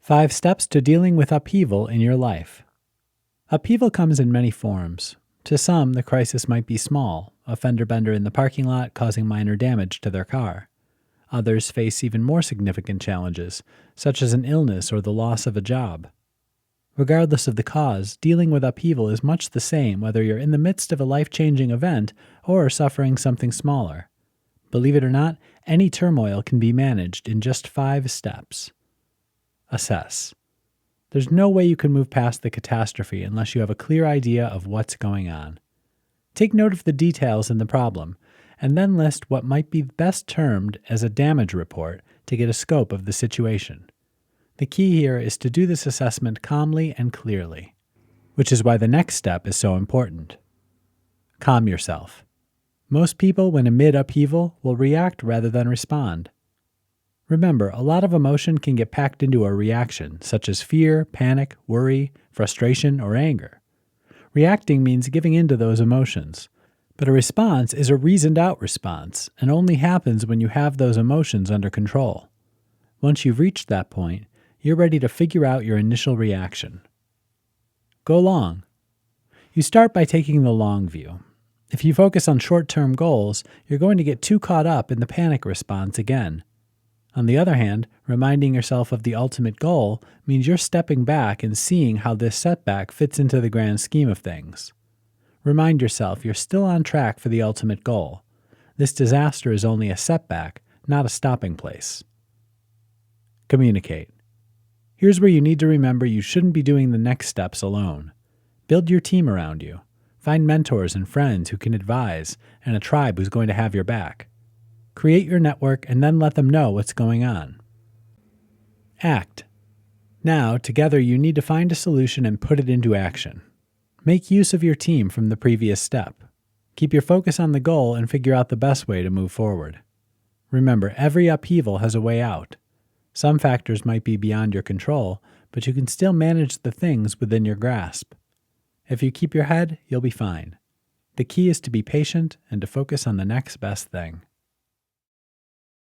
5 Steps to Dealing with Upheaval in Your Life. Upheaval comes in many forms. To some, the crisis might be small, a fender bender in the parking lot causing minor damage to their car. Others face even more significant challenges, such as an illness or the loss of a job. Regardless of the cause, dealing with upheaval is much the same whether you're in the midst of a life-changing event or suffering something smaller. Believe it or not, any turmoil can be managed in just 5 steps. Assess. There's no way you can move past the catastrophe unless you have a clear idea of what's going on. Take note of the details in the problem, and then list what might be best termed as a damage report to get a scope of the situation. The key here is to do this assessment calmly and clearly, which is why the next step is so important. Calm yourself. Most people, when amid upheaval, will react rather than respond. Remember, a lot of emotion can get packed into a reaction, such as fear, panic, worry, frustration, or anger. Reacting means giving in to those emotions, but a response is a reasoned-out response and only happens when you have those emotions under control. Once you've reached that point, you're ready to figure out your initial reaction. Go long. You start by taking the long view. If you focus on short-term goals, you're going to get too caught up in the panic response again. On the other hand, reminding yourself of the ultimate goal means you're stepping back and seeing how this setback fits into the grand scheme of things. Remind yourself you're still on track for the ultimate goal. This disaster is only a setback, not a stopping place. Communicate. Here's where you need to remember you shouldn't be doing the next steps alone. Build your team around you. Find mentors and friends who can advise, and a tribe who's going to have your back. Create your network and then let them know what's going on. Act. Now, together you need to find a solution and put it into action. Make use of your team from the previous step. Keep your focus on the goal and figure out the best way to move forward. Remember, every upheaval has a way out. Some factors might be beyond your control, but you can still manage the things within your grasp. If you keep your head, you'll be fine. The key is to be patient and to focus on the next best thing.